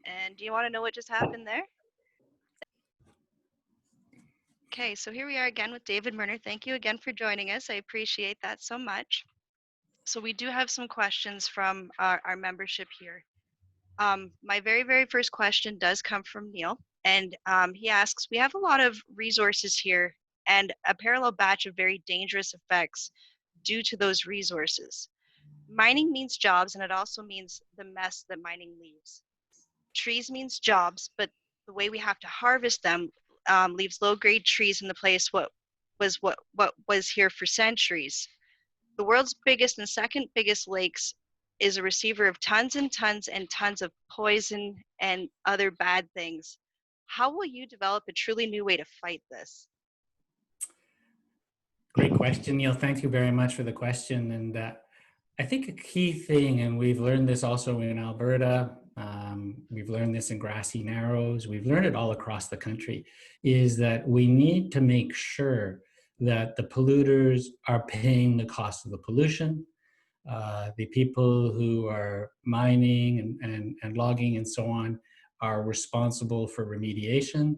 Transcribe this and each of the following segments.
And do you want to know what just happened there? Okay, so here we are again with David Merner. Thank you again for joining us. I appreciate that so much. So we do have some questions from our membership here. My very first question does come from Neil, and he asks, we have a lot of resources here and a parallel batch of very dangerous effects due to those resources. Mining means jobs, and it also means the mess that mining leaves. Trees means jobs, but the way we have to harvest them leaves low-grade trees in the place what was here for centuries. The world's biggest and second biggest lakes is a receiver of tons and tons and tons of poison and other bad things. How will you develop a truly new way to fight this? Great question, Neil. Thank you very much for the question. And I think a key thing, and we've learned this also in Alberta, we've learned this in Grassy Narrows, we've learned it all across the country, is that we need to make sure that the polluters are paying the cost of the pollution. The people who are mining and logging and so on are responsible for remediation,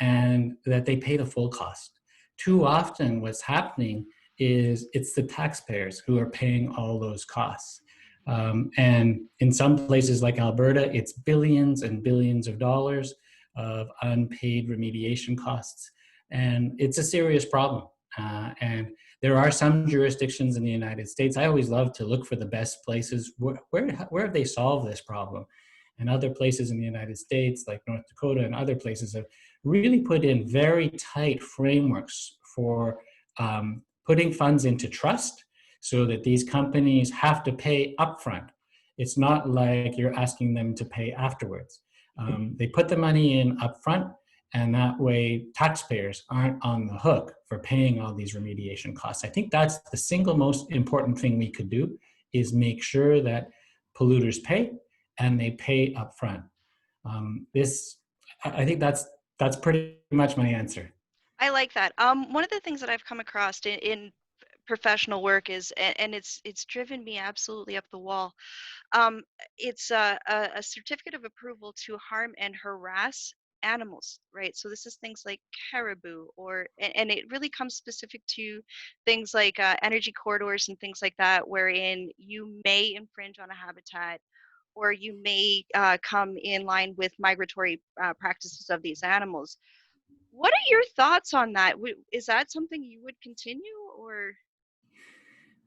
and that they pay the full cost. Too often what's happening is it's the taxpayers who are paying all those costs. And in some places like Alberta, it's billions and billions of dollars of unpaid remediation costs. And it's a serious problem. And there are some jurisdictions in the United States. I always love to look for the best places. Where have they solved this problem? And other places in the United States, like North Dakota and other places, have really put in very tight frameworks for putting funds into trust so that these companies have to pay upfront. It's not like you're asking them to pay afterwards. They put the money in upfront, and that way taxpayers aren't on the hook for paying all these remediation costs. I think that's the single most important thing we could do, is make sure that polluters pay and they pay upfront. I think that's pretty much my answer. I like that. One of the things that I've come across in professional work is, and it's driven me absolutely up the wall. Um, it's a certificate of approval to harm and harass animals, right? So this is things like caribou, and it really comes specific to things like energy corridors and things like that, wherein you may infringe on a habitat or you may come in line with migratory practices of these animals. What are your thoughts on that? Is that something you would continue, or?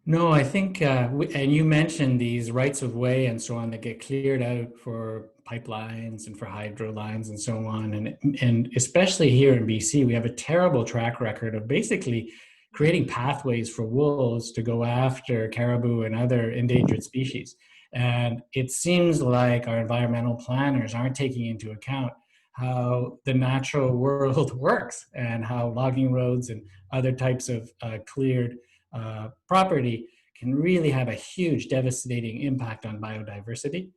No, I think, and you mentioned these rights of way and so on that get cleared out for pipelines and for hydro lines and so on. And especially here in BC, we have a terrible track record of basically creating pathways for wolves to go after caribou and other endangered species. And it seems like our environmental planners aren't taking into account how the natural world works and how logging roads and other types of cleared property can really have a huge devastating impact on biodiversity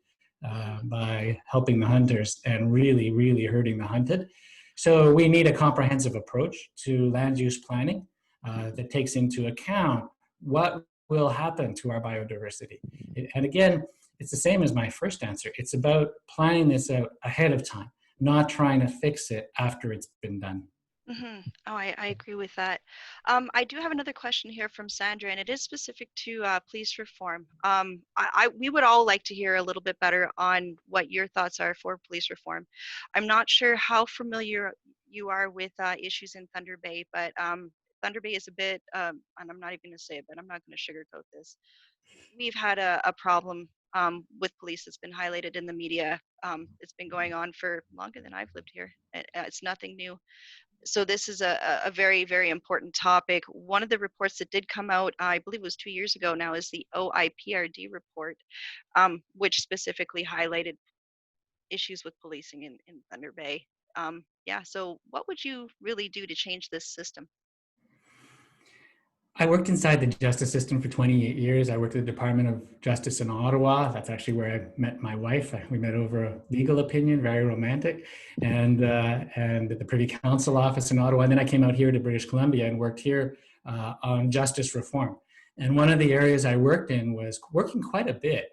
by helping the hunters and really hurting the hunted. So we need a comprehensive approach to land use planning that takes into account what will happen to our biodiversity. And again, it's the same as my first answer. It's about planning this out ahead of time, not trying to fix it after it's been done. Mm-hmm. Oh, I agree with that. I do have another question here from Sandra, and it is specific to police reform. We would all like to hear a little bit better on what your thoughts are for police reform. I'm not sure how familiar you are with issues in Thunder Bay, but Thunder Bay is a bit, and I'm not even going to say it, but I'm not going to sugarcoat this. We've had a problem with police that's been highlighted in the media. It's been going on for longer than I've lived here. It's nothing new. So this is a very important topic. One of the reports that did come out, I believe it was 2 years ago now, is the OIPRD report, which specifically highlighted issues with policing in Thunder Bay. Yeah, so what would you really do to change this system? I worked inside the justice system for 28 years. I worked at the Department of Justice in Ottawa. That's actually where I met my wife. We met over a legal opinion, very romantic, and at the Privy Council office in Ottawa. And then I came out here to British Columbia and worked here on justice reform. And one of the areas I worked in was working quite a bit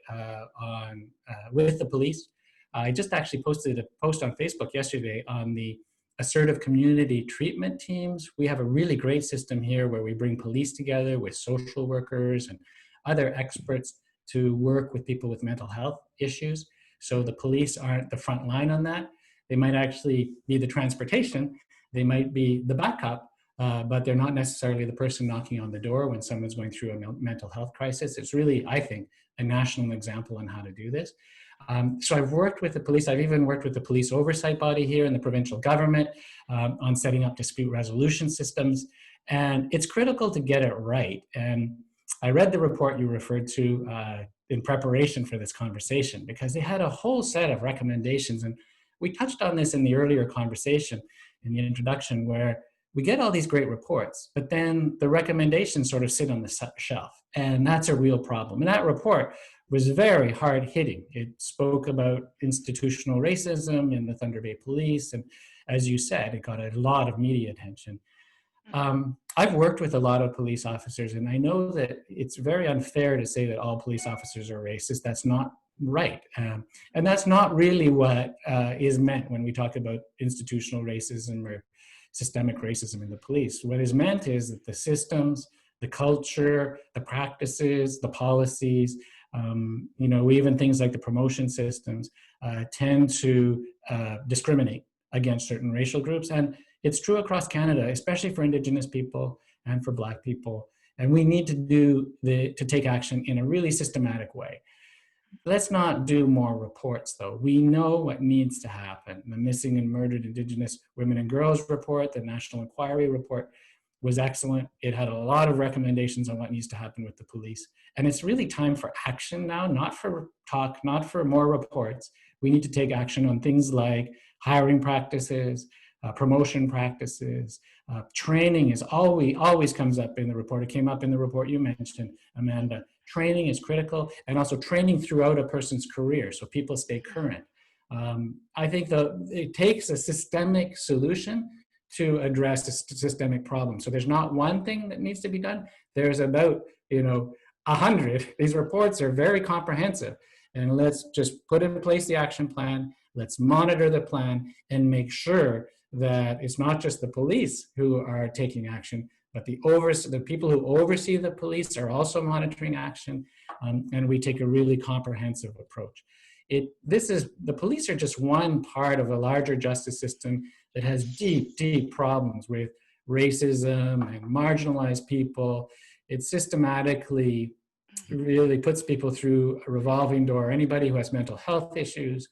with the police I just actually posted a post on Facebook yesterday on the assertive community treatment teams. We have a really great system here where we bring police together with social workers and other experts to work with people with mental health issues. So the police aren't the front line on that. They might actually be the transportation, they might be the backup, but they're not necessarily the person knocking on the door when someone's going through a mental health crisis. It's really, I think, a national example on how to do this. So I've worked with the police. I've even worked with the police oversight body here in the provincial government on setting up dispute resolution systems. And it's critical to get it right. And I read the report you referred to in preparation for this conversation because they had a whole set of recommendations. And we touched on this in the earlier conversation in the introduction where we get all these great reports, but then the recommendations sort of sit on the shelf. And that's a real problem. And that report was very hard hitting. It spoke about institutional racism in the Thunder Bay Police. And as you said, it got a lot of media attention. I've worked with a lot of police officers, and I know that it's very unfair to say that all police officers are racist. That's not right. And that's not really what is meant when we talk about institutional racism or systemic racism in the police. What is meant is that the systems, the culture, the practices, the policies, even things like the promotion systems tend to discriminate against certain racial groups. And it's true across Canada, especially for Indigenous people and for Black people. And we need to take action in a really systematic way. Let's not do more reports, though. We know what needs to happen. The Missing and Murdered Indigenous Women and Girls report, the National Inquiry report, was excellent. It had a lot of recommendations on what needs to happen with the police. And it's really time for action now, not for talk, not for more reports. We need to take action on things like hiring practices, promotion practices. Training is always comes up in the report. It came up in the report you mentioned, Amanda. Training is critical, and also training throughout a person's career so people stay current. I think it takes a systemic solution to address a systemic problem. So there's not one thing that needs to be done. There's about 100. These reports are very comprehensive, and let's just put in place the action plan. Let's monitor the plan and make sure that it's not just the police who are taking action, but the people who oversee the police are also monitoring action, and we take a really comprehensive approach. The police are just one part of a larger justice system that has deep problems with racism and marginalized people. It systematically really puts people through a revolving door. Anybody who has mental health issues,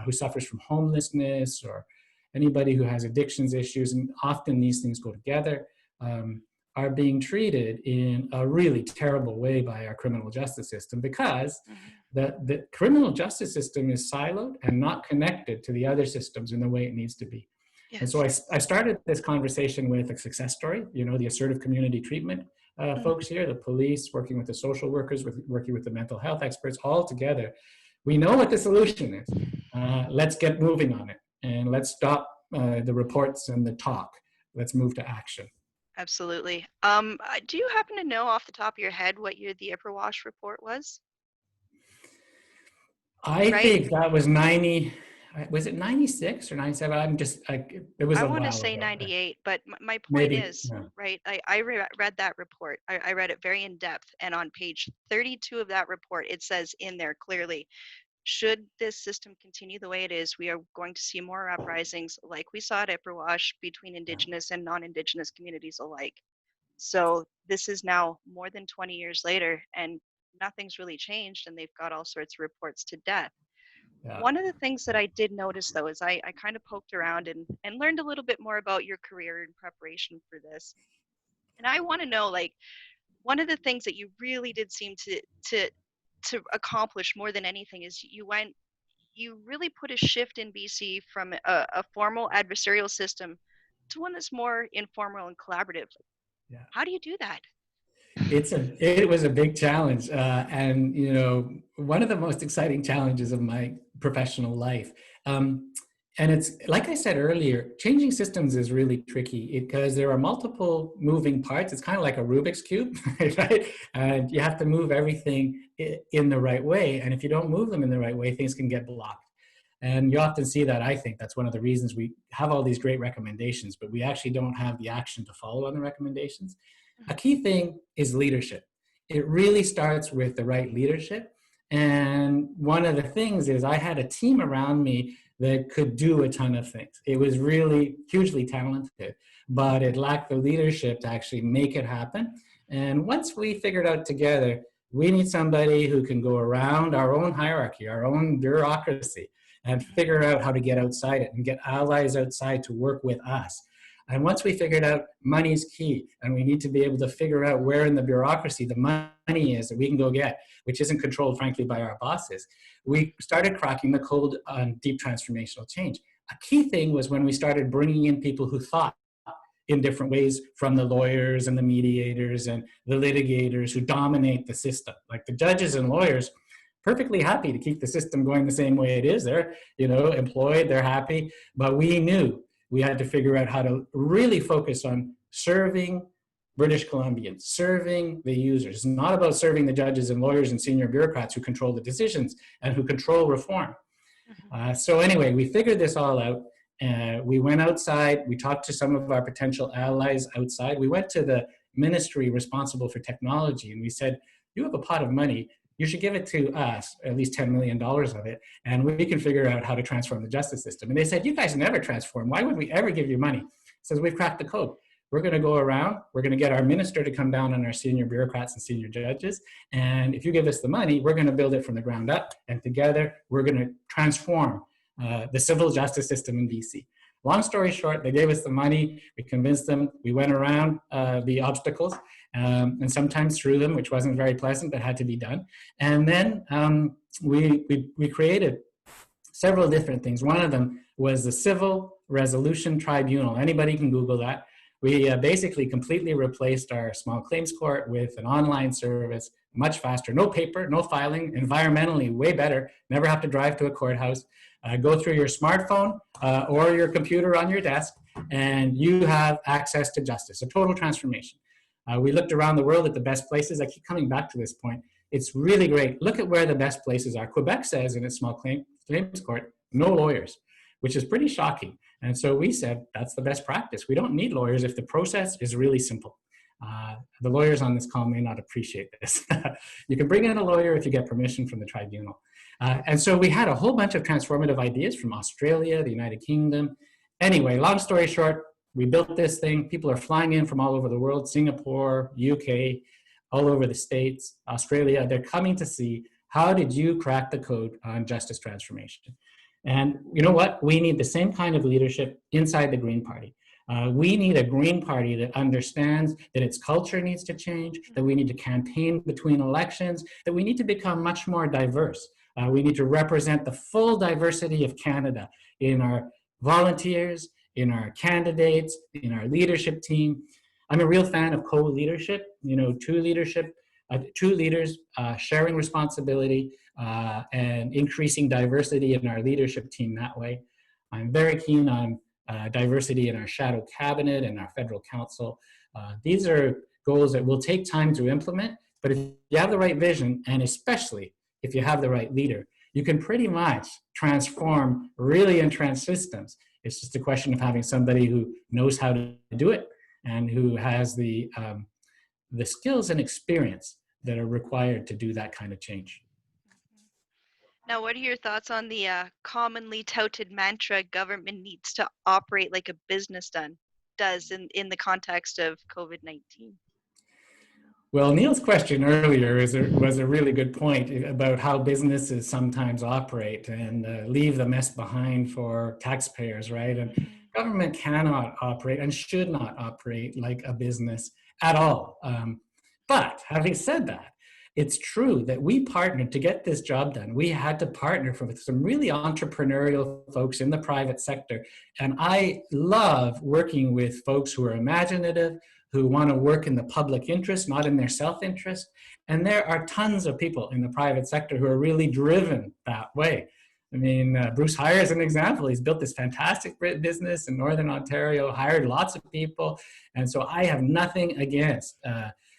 who suffers from homelessness, or anybody who has addictions issues, and often these things go together, are being treated in a really terrible way by our criminal justice system because the criminal justice system is siloed and not connected to the other systems in the way it needs to be. Yes. And so I started this conversation with a success story, the assertive community treatment folks here, the police working with the social workers, working with the mental health experts, all together. We know what the solution is. Let's get moving on it, and let's stop the reports and the talk. Let's move to action. Absolutely. Do you happen to know off the top of your head what year the Ipperwash report was? I think that was 90. Was it 96 or 97? It was a while ago. I want to say 98, but my point Maybe, is, yeah. right, I read that report. I read it very in depth, and on page 32 of that report, it says in there clearly, should this system continue the way it is, we are going to see more uprisings like we saw at Ipperwash between Indigenous and non-Indigenous communities alike. So this is now more than 20 years later, and nothing's really changed, and they've got all sorts of reports to death. Yeah. One of the things that I did notice, though, is I kind of poked around and learned a little bit more about your career in preparation for this. And I want to know, like, one of the things that you really did seem to accomplish more than anything is you really put a shift in BC from a formal adversarial system to one that's more informal and collaborative. Yeah. How do you do that? It was a big challenge, and one of the most exciting challenges of my professional life. And it's like I said earlier, changing systems is really tricky because there are multiple moving parts. It's kind of like a Rubik's Cube, right? And you have to move everything in the right way. And if you don't move them in the right way, things can get blocked. And you often see that. I think that's one of the reasons we have all these great recommendations, but we actually don't have the action to follow on the recommendations. A key thing is leadership. It really starts with the right leadership. And one of the things is I had a team around me that could do a ton of things. It was really hugely talented, but it lacked the leadership to actually make it happen. And once we figured out together, we need somebody who can go around our own hierarchy, our own bureaucracy, and figure out how to get outside it and get allies outside to work with us. And once we figured out money's key, and we need to be able to figure out where in the bureaucracy the money is that we can go get, which isn't controlled, frankly, by our bosses, we started cracking the code on deep transformational change. A key thing was when we started bringing in people who thought in different ways, from the lawyers and the mediators and the litigators who dominate the system. Like the judges and lawyers, perfectly happy to keep the system going the same way it is. They're, employed, they're happy, but we knew we had to figure out how to really focus on serving British Columbians, serving the users. It's not about serving the judges and lawyers and senior bureaucrats who control the decisions and who control reform. So anyway, we figured this all out. We went outside, we talked to some of our potential allies outside. We went to the ministry responsible for technology and we said, you have a pot of money, you should give it to us, at least $10 million of it, and we can figure out how to transform the justice system. And they said, you guys never transform. Why would we ever give you money? Says, we've cracked the code. We're going to go around, we're going to get our minister to come down on our senior bureaucrats and senior judges. And if you give us the money, we're going to build it from the ground up. And together, we're going to transform the civil justice system in BC. Long story short, they gave us the money, we convinced them, we went around the obstacles and sometimes through them, which wasn't very pleasant, but had to be done. And then we created several different things. One of them was the Civil Resolution Tribunal. Anybody can Google that. We basically completely replaced our small claims court with an online service, much faster, no paper, no filing, environmentally way better, never have to drive to a courthouse. Go through your smartphone or your computer on your desk, and you have access to justice, a total transformation. We looked around the world at the best places. I keep coming back to this point. It's really great. Look at where the best places are. Quebec says in its small claims court, no lawyers, which is pretty shocking. And so we said, that's the best practice. We don't need lawyers if the process is really simple. The lawyers on this call may not appreciate this. You can bring in a lawyer if you get permission from the tribunal. And so we had a whole bunch of transformative ideas from Australia, the United Kingdom. Anyway, long story short, we built this thing. People are flying in from all over the world, Singapore, UK, all over the States, Australia. They're coming to see, how did you crack the code on justice transformation? And you know what? We need the same kind of leadership inside the Green Party. We need a Green Party that understands that its culture needs to change, that we need to campaign between elections, that we need to become much more diverse. We need to represent the full diversity of Canada in our volunteers, in our candidates, in our leadership team. I'm a real fan of co-leadership, two leaders sharing responsibility and increasing diversity in our leadership team that way. I'm very keen on diversity in our shadow cabinet and our federal council. These are goals that will take time to implement, but if you have the right vision, and especially if you have the right leader, you can pretty much transform really entrenched systems. It's just a question of having somebody who knows how to do it and who has the skills and experience that are required to do that kind of change. Now, what are your thoughts on the commonly touted mantra, government needs to operate like a business does in the context of COVID-19? Well, Neil's question earlier was a really good point about how businesses sometimes operate and leave the mess behind for taxpayers, right? And government cannot operate and should not operate like a business at all. But having said that, it's true that we partnered to get this job done. We had to partner with some really entrepreneurial folks in the private sector. And I love working with folks who are imaginative, who want to work in the public interest, not in their self-interest. And there are tons of people in the private sector who are really driven that way. I mean, Bruce Hire is an example. He's built this fantastic business in Northern Ontario, hired lots of people. And so I have nothing against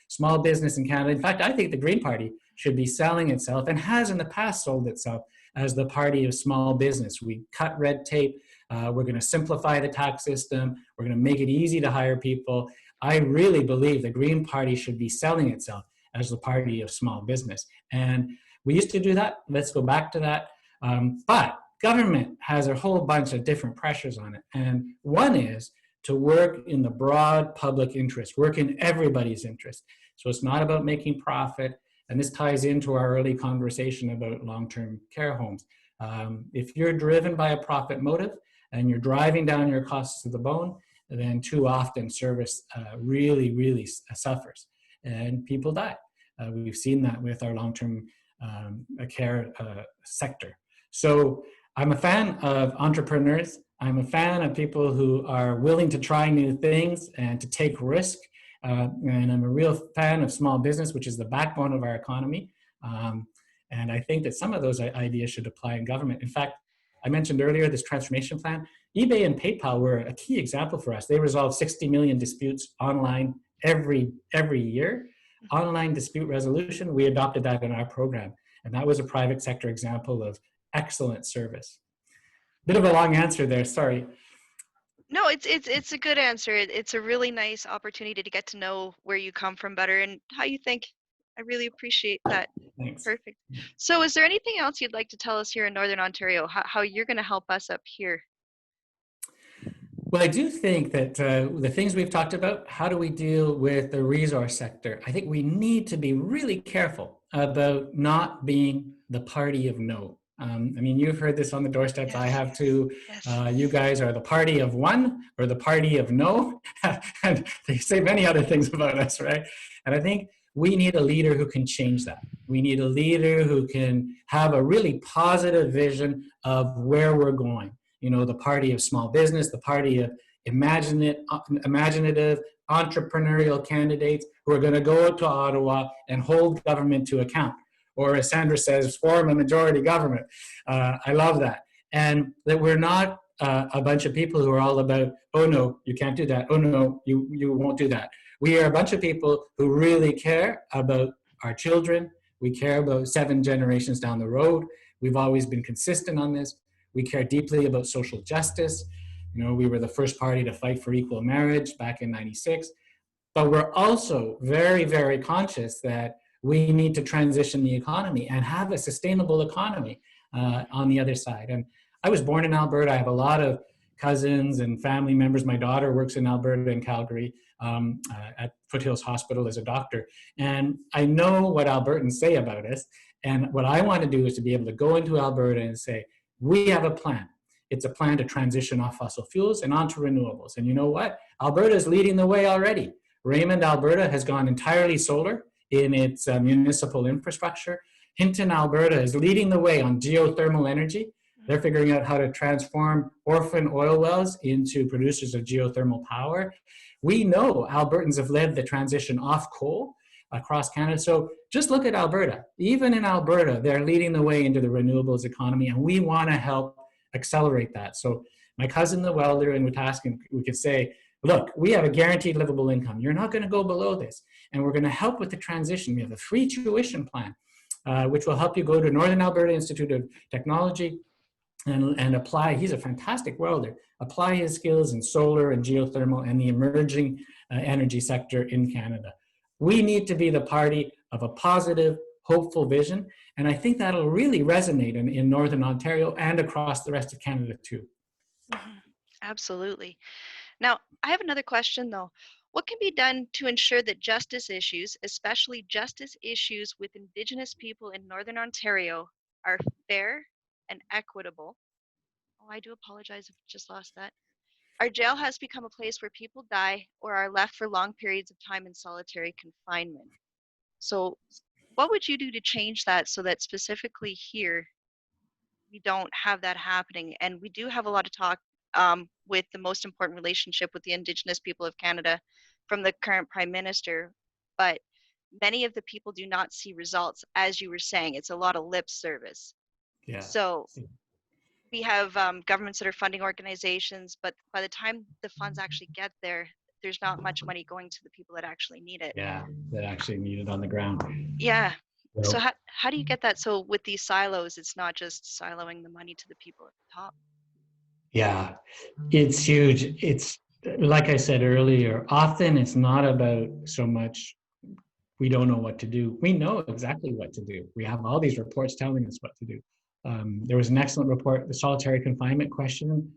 small business in Canada. In fact, I think the Green Party should be selling itself and has in the past sold itself as the party of small business. We cut red tape. We're going to simplify the tax system. We're going to make it easy to hire people. I really believe the Green Party should be selling itself as the party of small business. And we used to do that. Let's go back to that. But government has a whole bunch of different pressures on it. And one is to work in the broad public interest, work in everybody's interest. So it's not about making profit. And this ties into our early conversation about long-term care homes. If you're driven by a profit motive and you're driving down your costs to the bone, then too often service really suffers and people die. We've seen that with our long-term care sector. So I'm a fan of entrepreneurs. I'm a fan of people who are willing to try new things and to take risk. And I'm a real fan of small business, which is the backbone of our economy. And I think that some of those ideas should apply in government. In fact, I mentioned earlier this transformation plan. eBay and PayPal were a key example for us. They resolve 60 million disputes online every year. Online dispute resolution, we adopted that in our program. And that was a private sector example of excellent service. Bit of a long answer there, sorry. No, it's a good answer. It's a really nice opportunity to get to know where you come from better and how you think. I really appreciate that. Thanks. Perfect. So is there anything else you'd like to tell us here in Northern Ontario, how you're going to help us up here? Well, I do think that the things we've talked about, how do we deal with the resource sector? I think we need to be really careful about not being the party of no. I mean, you've heard this on the doorsteps. Yes. I have too. Yes. You guys are the party of one or the party of no. And they say many other things about us, right? And I think we need a leader who can change that. We need a leader who can have a really positive vision of where we're going. You know, the party of small business, the party of imaginative, entrepreneurial candidates who are going to go to Ottawa and hold government to account. Or as Sandra says, form a majority government. I love that. And that we're not a bunch of people who are all about, oh no, you can't do that. Oh no, you won't do that. We are a bunch of people who really care about our children. We care about 7 generations down the road. We've always been consistent on this. We care deeply about social justice. You know, we were the first party to fight for equal marriage back in '96. But we're also very conscious that we need to transition the economy and have a sustainable economy on the other side. And I was born in Alberta. I have a lot of cousins and family members. My daughter works in Alberta and Calgary at Foothills Hospital as a doctor. And I know what Albertans say about us. And what I want to do is to be able to go into Alberta and say, we have a plan. It's a plan to transition off fossil fuels and onto renewables. And you know what? Alberta is leading the way already. Raymond, Alberta has gone entirely solar in its municipal infrastructure. Hinton, Alberta is leading the way on geothermal energy. They're figuring out how to transform orphan oil wells into producers of geothermal power. We know Albertans have led the transition off coal across Canada. So just look at Alberta. Even in Alberta, they're leading the way into the renewables economy, and we want to help accelerate that. So my cousin, the welder in Wetaskiwin, we could say, look, we have a guaranteed livable income. You're not going to go below this. And we're going to help with the transition. We have a free tuition plan, which will help you go to Northern Alberta Institute of Technology and apply. He's a fantastic welder. Apply his skills in solar and geothermal and the emerging energy sector in Canada. We need to be the party of a positive, hopeful vision. And I think that'll really resonate in Northern Ontario and across the rest of Canada too. Mm-hmm. Absolutely. Now, I have another question though. What can be done to ensure that justice issues, especially justice issues with Indigenous people in Northern Ontario, are fair and equitable? Oh, I do apologize if I just lost that. Our jail has become a place where people die or are left for long periods of time in solitary confinement. So, what would you do to change that so that specifically here we don't have that happening? And we do have a lot of talk with the most important relationship with the Indigenous people of Canada from the current Prime Minister, but many of the people do not see results, as you were saying. It's a lot of lip service. Yeah. So we have governments that are funding organizations, but by the time the funds actually get there, there's not much money going to the people that actually need it. Yeah, that actually need it on the ground. Yeah. So So how do you get that? So with these silos, it's not just siloing the money to the people at the top. yeah, it's huge. It's like I said earlier, often it's not about so much we don't know what to do. We know exactly what to do. We have all these reports telling us what to do. There was an excellent report, the solitary confinement question,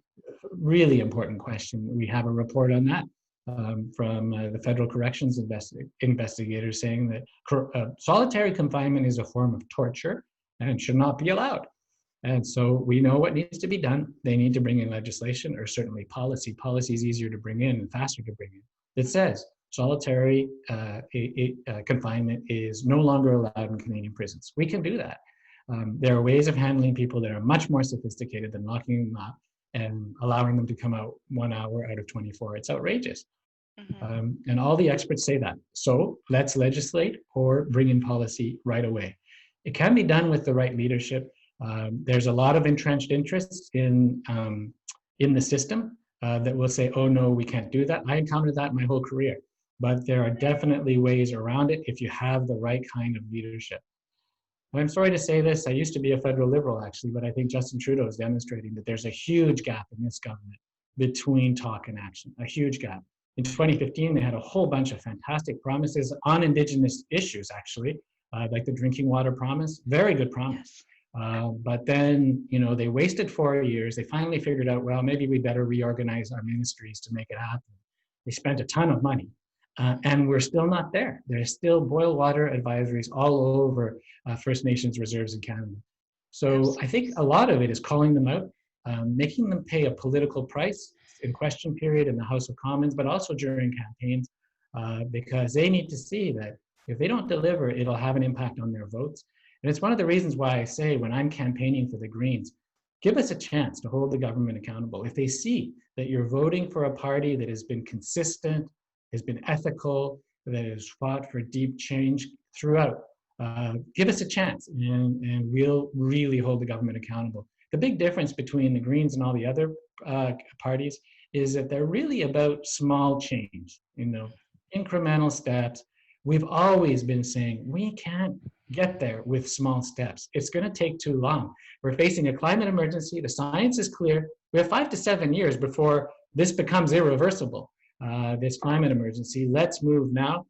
really important question. We have a report on that from the federal corrections investigators saying that solitary confinement is a form of torture and should not be allowed. And so we know what needs to be done. They need to bring in legislation or certainly policy. Policy is easier to bring in and faster to bring in. It says solitary confinement is no longer allowed in Canadian prisons. We can do that. There are ways of handling people that are much more sophisticated than locking them up and allowing them to come out 1 hour out of 24. It's outrageous. Mm-hmm. And all the experts say that. So let's legislate or bring in policy right away. It can be done with the right leadership. There's a lot of entrenched interests in the system that will say, oh no, we can't do that. I encountered that my whole career. But there are definitely ways around it if you have the right kind of leadership. I'm sorry to say this, I used to be a federal liberal actually, but I think Justin Trudeau is demonstrating that there's a huge gap in this government between talk and action, a huge gap. In 2015, they had a whole bunch of fantastic promises on Indigenous issues, actually, like the drinking water promise, very good promise. But then, you know, they wasted 4 years. They finally figured out, well, maybe we better reorganize our ministries to make it happen. They spent a ton of money. And we're still not there. There's still boil water advisories all over First Nations reserves in Canada. So I think a lot of it is calling them out, making them pay a political price in question period in the House of Commons, but also during campaigns, because they need to see that if they don't deliver, it'll have an impact on their votes. And it's one of the reasons why I say when I'm campaigning for the Greens, give us a chance to hold the government accountable. If they see that you're voting for a party that has been consistent, has been ethical, that has fought for deep change throughout, give us a chance and we'll really hold the government accountable. The big difference between the Greens and all the other parties is that they're really about small change, you know, incremental steps. We've always been saying we can't get there with small steps. It's going to take too long. We're facing a climate emergency. The science is clear. We have 5 to 7 years before this becomes irreversible. This climate emergency. Let's move now.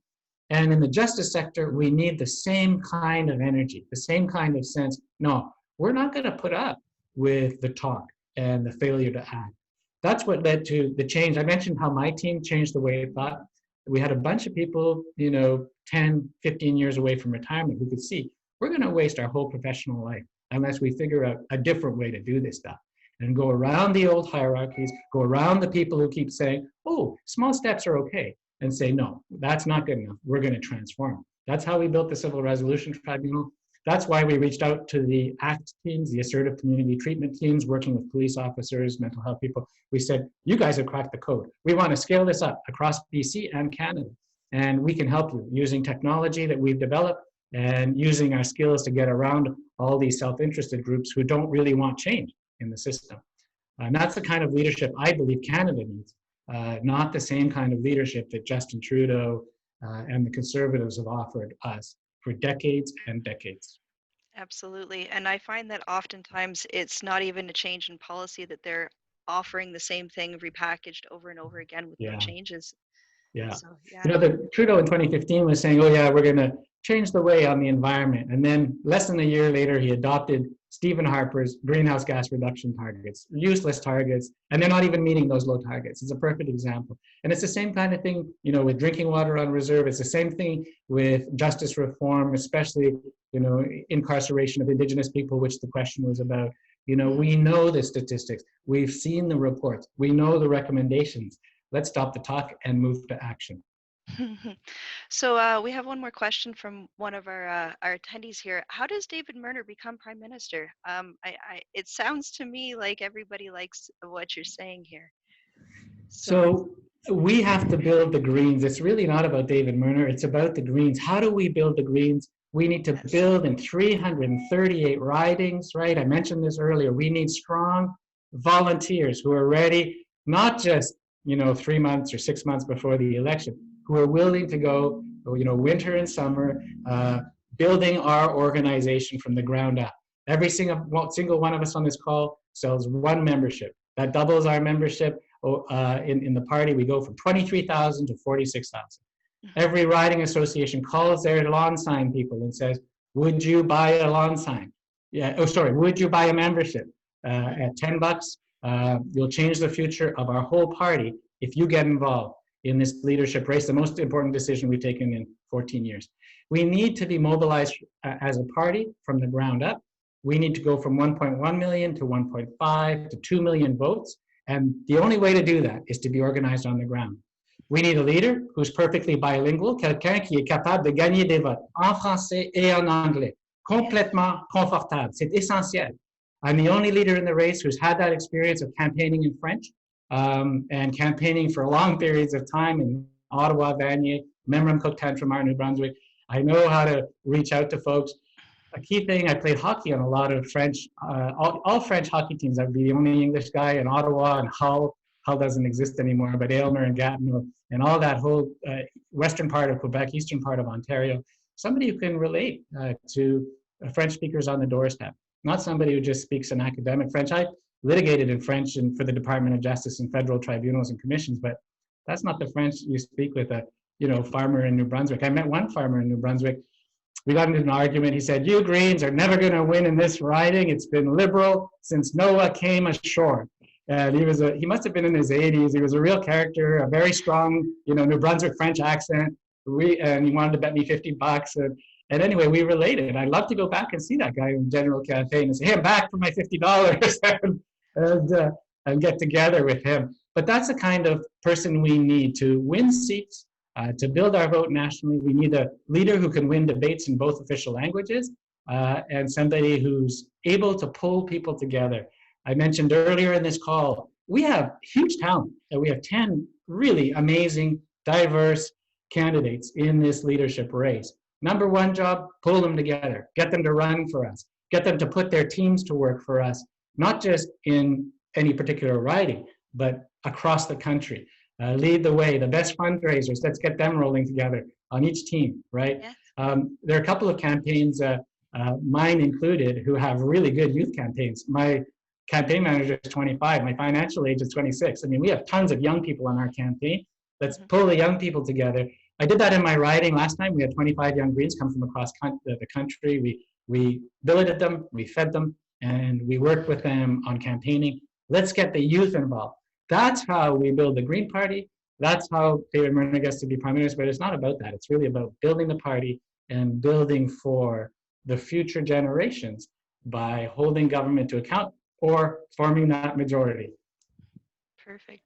And in the justice sector, we need the same kind of energy, the same kind of sense. No, we're not going to put up with the talk and the failure to act. That's what led to the change. I mentioned how my team changed the way it thought. We had a bunch of people, you know, 10, 15 years away from retirement who could see we're going to waste our whole professional life unless we figure out a different way to do this stuff and go around the old hierarchies, go around the people who keep saying, oh, small steps are okay, and say, no, that's not good enough. We're going to transform. That's how we built the Civil Resolution Tribunal. That's why we reached out to the ACT teams, the assertive community treatment teams, working with police officers, mental health people. We said, you guys have cracked the code. We want to scale this up across BC and Canada. And we can help you using technology that we've developed and using our skills to get around all these self-interested groups who don't really want change in the system. And that's the kind of leadership I believe Canada needs, not the same kind of leadership that Justin Trudeau and the Conservatives have offered us for decades and decades. Absolutely. And I find that oftentimes it's not even a change in policy, that they're offering the same thing repackaged over and over again with no Yeah. changes. Yeah. So, yeah. You know, the Trudeau in 2015 was saying, oh yeah, we're going to change the way on the environment. And then less than a year later, he adopted Stephen Harper's greenhouse gas reduction targets, useless targets, and they're not even meeting those low targets. It's a perfect example. And it's the same kind of thing, you know, with drinking water on reserve. It's the same thing with justice reform, especially, you know, incarceration of Indigenous people, which the question was about. You know, we know the statistics. We've seen the reports. We know the recommendations. Let's stop the talk and move to action. So we have one more question from one of our attendees here. How does David Merner become Prime Minister? It sounds to me like everybody likes what you're saying here. So we have to build the Greens. It's really not about David Merner. It's about the Greens. How do we build the Greens? We need to build in 338 ridings, right? I mentioned this earlier. We need strong volunteers who are ready, not just, you know, 3 months or 6 months before the election, who are willing to go, you know, winter and summer, building our organization from the ground up. Every single one of us on this call sells one membership. That doubles our membership in the party. We go from 23,000 to 46,000. Mhm. Every riding association calls their lawn sign people and says, would you buy a lawn sign? Yeah, oh, sorry, would you buy a membership? Mhm. At $10, you'll change the future of our whole party if you get involved in this leadership race, the most important decision we've taken in 14 years. We need to be mobilized as a party from the ground up. We need to go from 1.1 million to 1.5 to 2 million votes. And the only way to do that is to be organized on the ground. We need a leader who's perfectly bilingual, quelqu'un qui est capable de gagner des votes en français et en anglais, Yes. complètement confortable. C'est essentiel. I'm the only leader in the race who's had that experience of campaigning in French and campaigning for long periods of time in Ottawa, Vanier, Memram, Cook, Tantramar, New Brunswick. I know how to reach out to folks. A key thing, I played hockey on a lot of French, all French hockey teams. I would be the only English guy in Ottawa and Hull. Hull doesn't exist anymore, but Aylmer and Gatineau and all that whole western part of Quebec, eastern part of Ontario. Somebody who can relate to French speakers on the doorstep, not somebody who just speaks an academic French. I litigated in French and for the Department of Justice and federal tribunals and commissions, but that's not the French you speak with a farmer in New Brunswick. I met one farmer in New Brunswick. We got into an argument. He said, you Greens are never going to win in this riding. It's been liberal since Noah came ashore. And he must have been in his 80s. He was a real character, a very strong, New Brunswick French accent. And he wanted to bet me $50. And anyway, we related. I'd love to go back and see that guy in general campaign and say, hey, I'm back for my $50 and get together with him. But that's the kind of person we need to win seats. To build our vote nationally, we need a leader who can win debates in both official languages and somebody who's able to pull people together. I mentioned earlier in this call, we have huge talent. We have 10 really amazing, diverse candidates in this leadership race. Number one job, pull them together, get them to run for us, get them to put their teams to work for us, not just in any particular riding, but across the country. Lead the way, the best fundraisers, let's get them rolling together on each team, right? Yes. There are a couple of campaigns, mine included, who have really good youth campaigns. My campaign manager is 25, my financial age is 26. I mean, we have tons of young people on our campaign. Let's pull the young people together. I did that in my riding last time. We had 25 young Greens come from across the country. We billeted them, we fed them, and we worked with them on campaigning. Let's get the youth involved. That's how we build the Green Party. That's how David Merner gets to be Prime Minister. But it's not about that. It's really about building the party and building for the future generations by holding government to account or forming that majority. Perfect.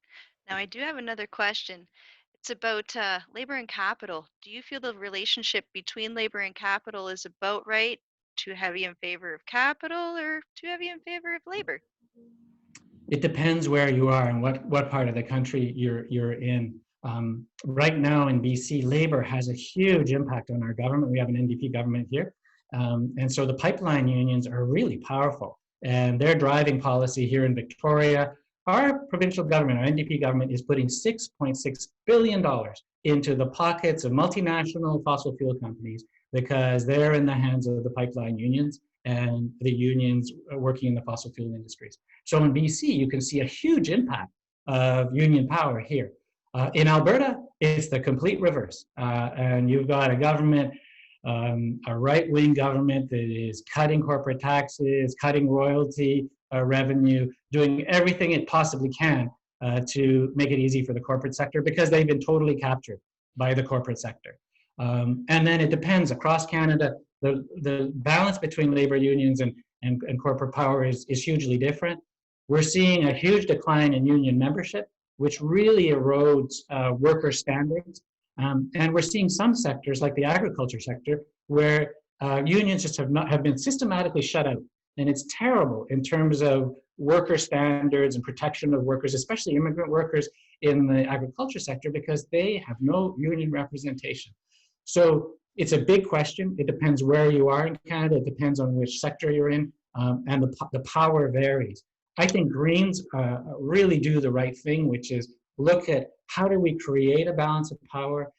Now, I do have another question. It's about labor and capital. Do you feel the relationship between labor and capital is about right? Too heavy in favor of capital or too heavy in favor of labor? It depends where you are and what part of the country you're in. Right now in BC, labor has a huge impact on our government. We have an NDP government here. And so the pipeline unions are really powerful. And they're driving policy here in Victoria. Our provincial government, our NDP government, is putting $6.6 billion into the pockets of multinational fossil fuel companies because they're in the hands of the pipeline unions and the unions working in the fossil fuel industries. So in BC, you can see a huge impact of union power here. In Alberta, it's the complete reverse. And you've got a government, a right-wing government that is cutting corporate taxes, cutting royalty revenue, doing everything it possibly can to make it easy for the corporate sector because they've been totally captured by the corporate sector. And then it depends across Canada. The balance between labor unions and corporate power is hugely different. We're seeing a huge decline in union membership, which really erodes worker standards. And we're seeing some sectors, like the agriculture sector, where unions just have been systematically shut out. And it's terrible in terms of worker standards and protection of workers, especially immigrant workers in the agriculture sector, because they have no union representation. So it's a big question. It depends where you are in Canada. It depends on which sector you're in, and the power varies. I think Greens really do the right thing, which is look at how do we create a balance of power.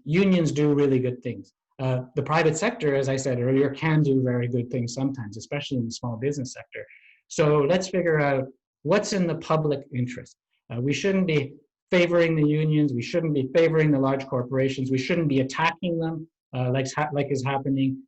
Unions do really good things. The private sector, as I said earlier, can do very good things sometimes, especially in the small business sector. So let's figure out what's in the public interest. We shouldn't be favoring the unions. We shouldn't be favoring the large corporations. We shouldn't be attacking them like is happening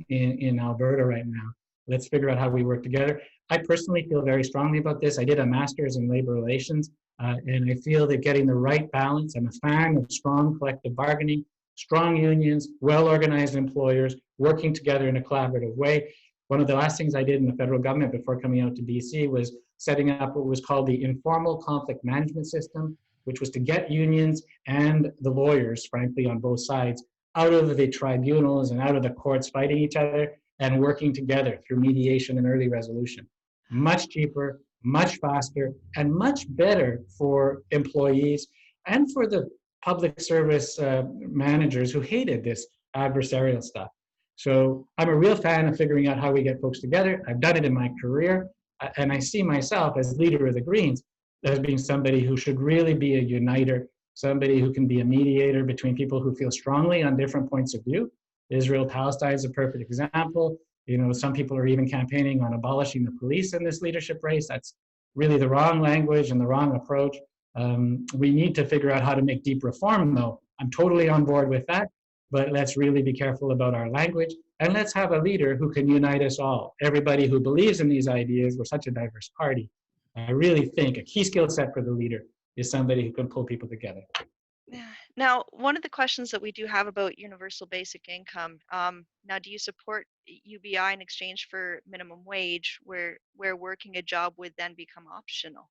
in Alberta right now. Let's figure out how we work together. I personally feel very strongly about this. I did a master's in labor relations, and I feel that getting the right balance, I'm a fan of strong collective bargaining, strong unions, well-organized employers, working together in a collaborative way. One of the last things I did in the federal government before coming out to BC was setting up what was called the informal conflict management system, which was to get unions and the lawyers, frankly, on both sides, out of the tribunals and out of the courts fighting each other and working together through mediation and early resolution. Much cheaper, much faster, and much better for employees and for the public service managers who hated this adversarial stuff. So I'm a real fan of figuring out how we get folks together. I've done it in my career, and I see myself as leader of the Greens as being somebody who should really be a uniter, somebody who can be a mediator between people who feel strongly on different points of view. Israel-Palestine is a perfect example. You know, some people are even campaigning on abolishing the police in this leadership race. That's really the wrong language and the wrong approach. We need to figure out how to make deep reform, though. I'm totally on board with that, but let's really be careful about our language, and let's have a leader who can unite us all. Everybody who believes in these ideas, we're such a diverse party. I really think a key skill set for the leader is somebody who can pull people together. Yeah. Now, one of the questions that we do have about universal basic income, now, do you support UBI in exchange for minimum wage, where working a job would then become optional?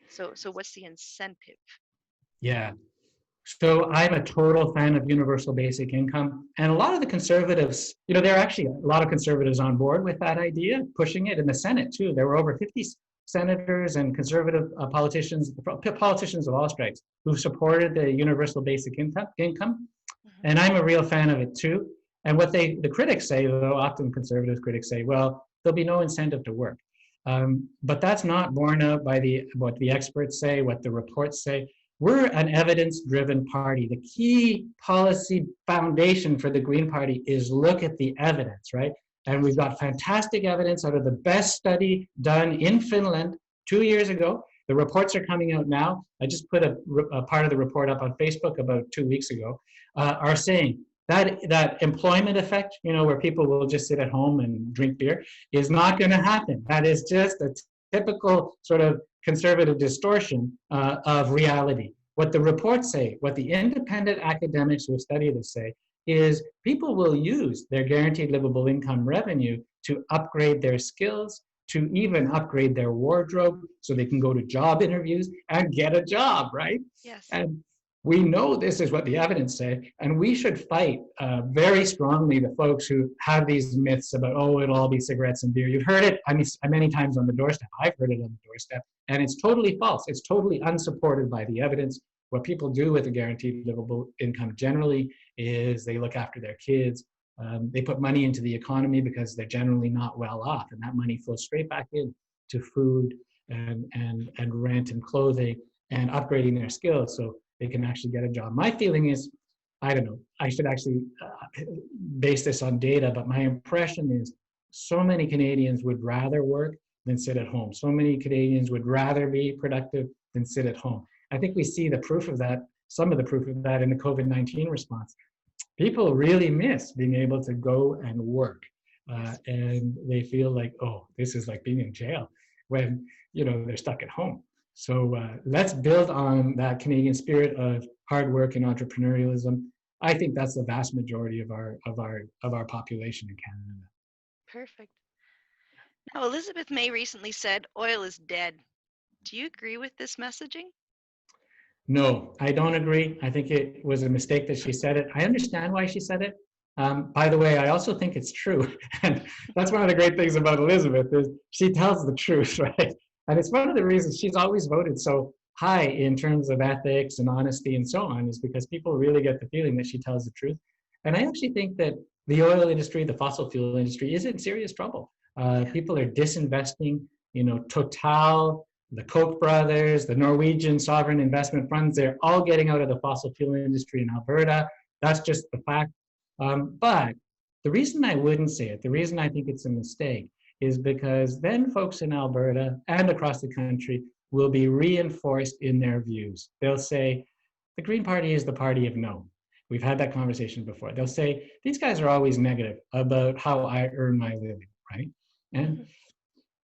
So what's the incentive? Yeah. So I'm a total fan of universal basic income. And a lot of the conservatives, you know, there are actually a lot of conservatives on board with that idea, pushing it in the Senate too. There were over 50 senators and conservative politicians of all stripes who supported the universal basic income. Mm-hmm. And I'm a real fan of it too. And what the critics say, though, often conservative critics say, well, there'll be no incentive to work. But that's not borne out by what the experts say, what the reports say. We're an evidence-driven party. The key policy foundation for the Green Party is look at the evidence, right? And we've got fantastic evidence out of the best study done in Finland 2 years ago. The reports are coming out now. I just put a part of the report up on Facebook about 2 weeks ago, are saying that employment effect, you know, where people will just sit at home and drink beer, is not going to happen. That is just a typical sort of conservative distortion of reality. What the reports say, what the independent academics who have studied this say, is people will use their guaranteed livable income revenue to upgrade their skills, to even upgrade their wardrobe so they can go to job interviews and get a job, right? Yes. And we know this is what the evidence say, and we should fight very strongly the folks who have these myths about, oh, it'll all be cigarettes and beer. You've heard it, I mean, many times on the doorstep. I've heard it on the doorstep, and it's totally false. It's totally unsupported by the evidence. What people do with a guaranteed livable income generally is they look after their kids. They put money into the economy because they're generally not well off, and that money flows straight back in to food and rent and clothing and upgrading their skills so they can actually get a job. My feeling is, I don't know, I should actually base this on data, but my impression is so many Canadians would rather work than sit at home. So many Canadians would rather be productive than sit at home. I think we see the proof of that, some of the proof of that in the COVID-19 response. People really miss being able to go and work. And they feel like, oh, this is like being in jail when, you know, they're stuck at home. So let's build on that Canadian spirit of hard work and entrepreneurialism. I think that's the vast majority of our population in Canada. Perfect. Now, Elizabeth May recently said oil is dead. Do you agree with this messaging? No, I don't agree. I think it was a mistake that she said it. I understand why she said it. By the way, I also think it's true. And that's one of the great things about Elizabeth is she tells the truth, right? And it's one of the reasons she's always voted so high in terms of ethics and honesty and so on, is because people really get the feeling that she tells the truth. And I actually think that the oil industry, the fossil fuel industry, is in serious trouble. People are disinvesting, you know, Total, the Koch brothers, the Norwegian sovereign investment funds, they're all getting out of the fossil fuel industry in Alberta. That's just the fact. But the reason I wouldn't say it, the reason I think it's a mistake, is because then folks in Alberta and across the country will be reinforced in their views. They'll say, the Green Party is the party of no. We've had that conversation before. They'll say, these guys are always negative about how I earn my living, right? And Mhm.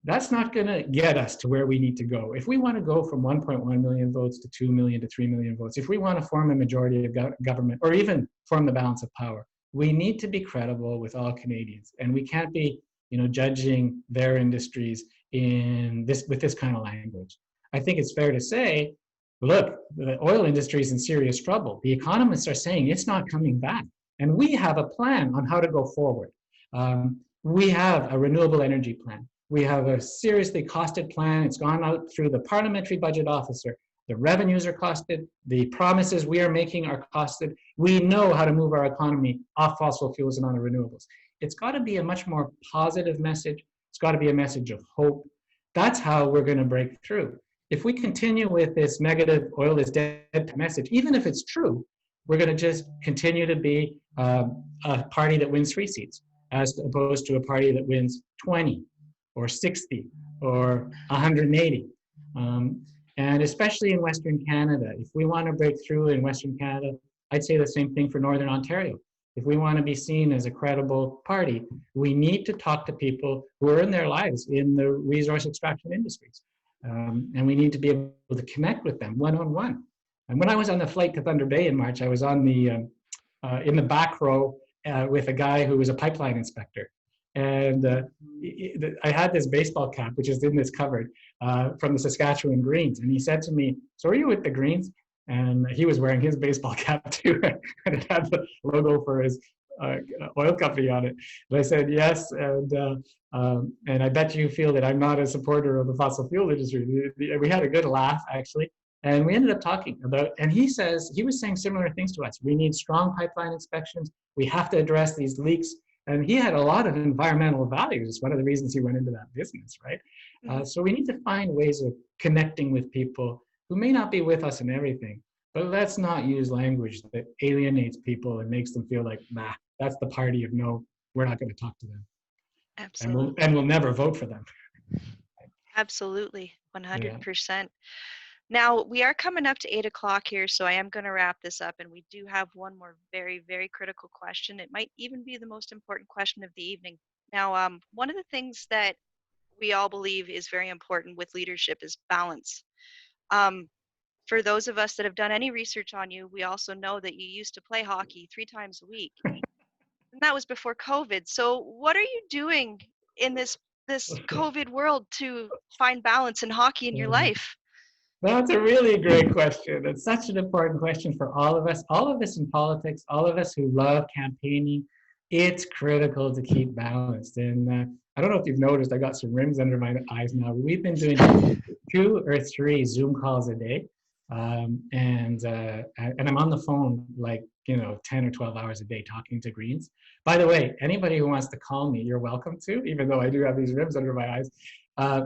that's not going to get us to where we need to go. If we want to go from 1.1 million votes to 2 million to 3 million votes, if we want to form a majority of government or even form the balance of power, we need to be credible with all Canadians. And we can't be, judging their industries in this with this kind of language. I think it's fair to say, look, the oil industry is in serious trouble. The economists are saying it's not coming back. And we have a plan on how to go forward. We have a renewable energy plan. We have a seriously costed plan. It's gone out through the parliamentary budget officer. The revenues are costed. The promises we are making are costed. We know how to move our economy off fossil fuels and onto renewables. It's got to be a much more positive message. It's got to be a message of hope. That's how we're going to break through. If we continue with this negative oil is dead message, even if it's true, we're going to just continue to be a party that wins 3 seats as opposed to a party that wins 20 or 60 or 180. And especially in Western Canada, if we want to break through in Western Canada, I'd say the same thing for Northern Ontario. If we want to be seen as a credible party, we need to talk to people who are in their lives in the resource extraction industries. And we need to be able to connect with them one-on-one. And when I was on the flight to Thunder Bay in March, I was on in the back row with a guy who was a pipeline inspector. And I had this baseball cap, which is in this cupboard, from the Saskatchewan Greens. And he said to me, so are you with the Greens? And he was wearing his baseball cap too. And it had the logo for his oil company on it. And I said, yes. And I bet you feel that I'm not a supporter of the fossil fuel industry. We had a good laugh, actually. And we ended up talking about, and he was saying similar things to us. We need strong pipeline inspections. We have to address these leaks. And he had a lot of environmental values. It's one of the reasons he went into that business, right? Mhm. So we need to find ways of connecting with people who may not be with us in everything, but let's not use language that alienates people and makes them feel like, nah, that's the party of no, we're not going to talk to them. And Absolutely. we'll never vote for them. Absolutely. Yeah. 100%. Now, we are coming up to 8 o'clock here, so I am going to wrap this up. And we do have one more very, very critical question. It might even be the most important question of the evening. Now, one of the things that we all believe is very important with leadership is balance. Um, for those of us that have done any research on you, we also know that you used to play hockey 3 times a week, and that was before COVID. So, what are you doing in this COVID world to find balance in hockey in your life? That's a really great question. It's such an important question for all of us in politics, all of us who love campaigning. It's critical to keep balanced. And I don't know if you've noticed, I got some rims under my eyes now. We've been doing 2 or 3 Zoom calls a day. And I'm on the phone like, 10 or 12 hours a day talking to Greens. By the way, anybody who wants to call me, you're welcome to, even though I do have these rims under my eyes.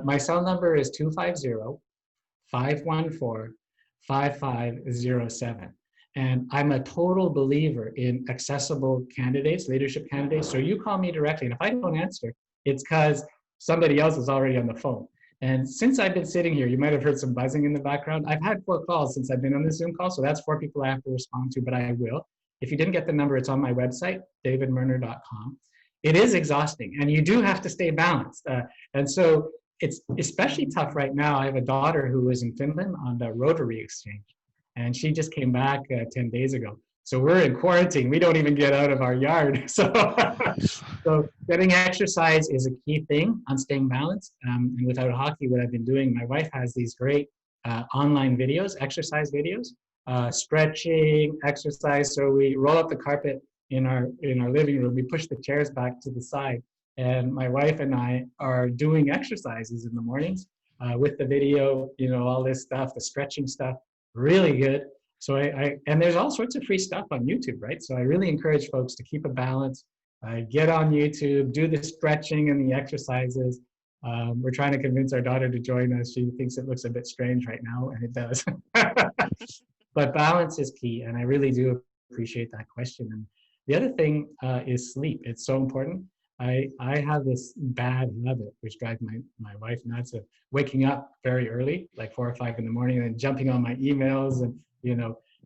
My cell number is 250-514-5507. And I'm a total believer in accessible candidates, leadership candidates. So you call me directly. And if I don't answer, it's because somebody else is already on the phone. And since I've been sitting here, you might have heard some buzzing in the background. I've had 4 calls since I've been on this Zoom call. So that's 4 people I have to respond to, but I will. If you didn't get the number, it's on my website, davidmerner.com. It is exhausting, and you do have to stay balanced. And so it's especially tough right now. I have a daughter who is in Finland on the Rotary Exchange, and she just came back 10 days ago. So we're in quarantine. We don't even get out of our yard. So getting exercise is a key thing on staying balanced. And without hockey, what I've been doing, my wife has these great online videos, exercise videos, stretching, exercise. So we roll up the carpet in our living room. We push the chairs back to the side, and my wife and I are doing exercises in the mornings with the video. All this stuff, the stretching stuff, really good. So and there's all sorts of free stuff on YouTube, right? So I really encourage folks to keep a balance. Get on YouTube, do the stretching and the exercises. We're trying to convince our daughter to join us. She thinks it looks a bit strange right now, and it does. But balance is key, and I really do appreciate that question. The other thing is sleep. It's so important. I have this bad habit, which drives my wife nuts, of waking up very early, like 4 or 5 in the morning, and then jumping on my emails, and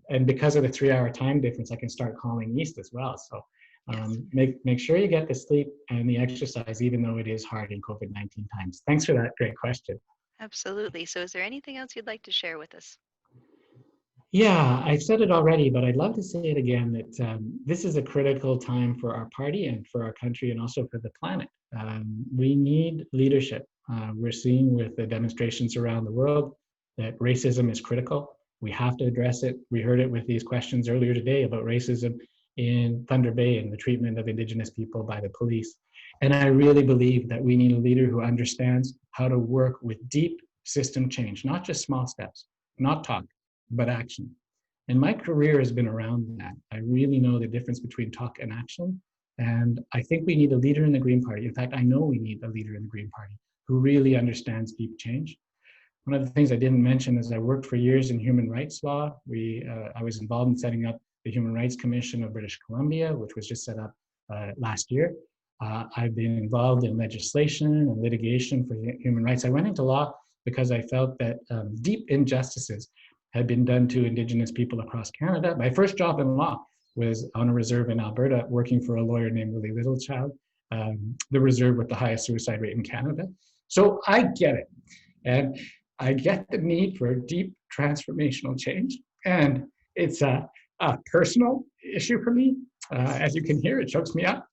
and because of the 3 hour time difference, I can start calling east as well. So Yes, make sure you get the sleep and the exercise, even though it is hard in COVID-19 times. Thanks for that great question. absolutely. So, is there anything else you'd like to share with us? Yeah, I've said it already, but I'd love to say it again that this is a critical time for our party and for our country and also for the planet. We need leadership. We're seeing with the demonstrations around the world that racism is critical. We have to address it. We heard it with these questions earlier today about racism in Thunder Bay and the treatment of Indigenous people by the police. And I really believe that we need a leader who understands how to work with deep system change, not just small steps, not talk, but action. And my career has been around that. I really know the difference between talk and action. And I think we need a leader in the Green Party. In fact, I know we need a leader in the Green Party who really understands deep change. One of the things I didn't mention is I worked for years in human rights law. I was involved in setting up the Human Rights Commission of British Columbia, which was just set up last year. I've been involved in legislation and litigation for human rights. I went into law because I felt that deep injustices had been done to Indigenous people across Canada. My first job in law was on a reserve in Alberta, working for a lawyer named Willie Littlechild, the reserve with the highest suicide rate in Canada. So I get it. And I get the need for deep transformational change. And it's a personal issue for me. Yes. As you can hear, it chokes me up.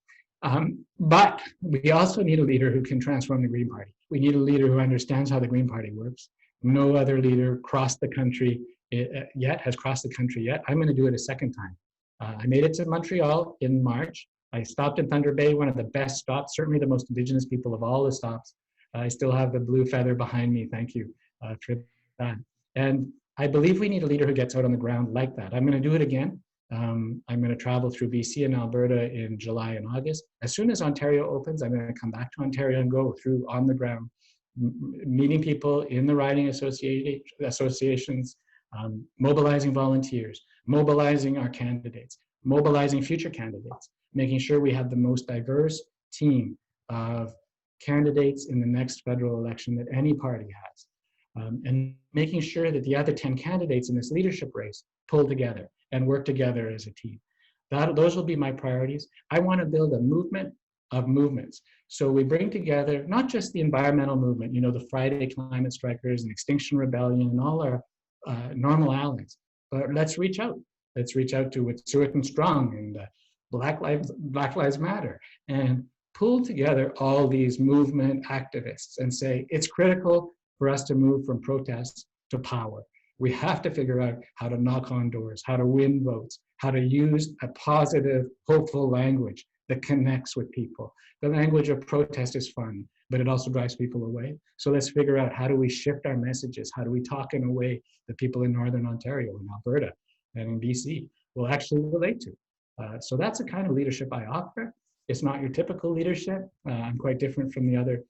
But we also need a leader who can transform the Green Party. We need a leader who understands how the Green Party works. No other leader crossed the country has crossed the country yet. I'm going to do it a second time. I made it to Montreal in March. I stopped in Thunder Bay, one of the best stops, certainly the most Indigenous people of all the stops. I still have the blue feather behind me. Thank you for that. And I believe we need a leader who gets out on the ground like that. I'm going to do it again. I'm going to travel through BC and Alberta in July and August. As soon as Ontario opens, I'm going to come back to Ontario and go through on the ground, meeting people in the riding associations, mobilizing volunteers, mobilizing our candidates, mobilizing future candidates, making sure we have the most diverse team of candidates in the next federal election that any party has. And making sure that the other 10 candidates in this leadership race pull together and work together as a team. Those will be my priorities. I want to build a movement of movements. So we bring together not just the environmental movement, the Friday Climate Strikers and Extinction Rebellion and all our normal allies, but let's reach out. Let's reach out to Wet'suwet'en Strong and Black Lives Matter and pull together all these movement activists and say it's critical for us to move from protests to power. We have to figure out how to knock on doors, how to win votes, how to use a positive, hopeful language that connects with people. The language of protest is fun, but it also drives people away. So let's figure out how do we shift our messages? How do we talk in a way that people in Northern Ontario and Alberta and in BC will actually relate to? So that's the kind of leadership I offer. It's not your typical leadership. I'm quite different from the other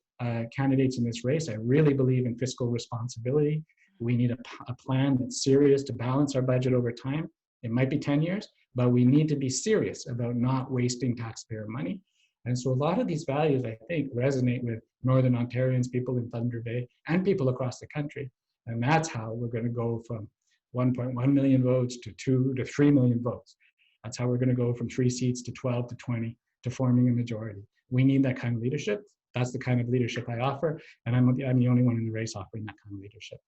candidates in this race. I really believe in fiscal responsibility. We need a plan that's serious to balance our budget over time. It might be 10 years, but we need to be serious about not wasting taxpayer money. And so a lot of these values, I think, resonate with Northern Ontarians, people in Thunder Bay, and people across the country. And that's how we're going to go from 1.1 million votes to 2 to 3 million votes. That's how we're going to go from 3 seats to 12 to 20 to forming a majority. We need that kind of leadership. That's the kind of leadership I offer, and I'm the only one in the race offering that kind of leadership.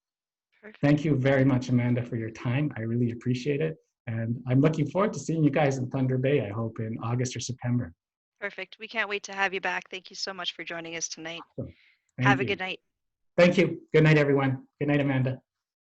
Perfect. Thank you very much, Amanda, for your time. I really appreciate it. And I'm looking forward to seeing you guys in Thunder Bay, I hope, in August or September. Perfect. We can't wait to have you back. Thank you so much for joining us tonight. Awesome. Have Thank a you. good night. Thank you. Good night, everyone. Good night, Amanda.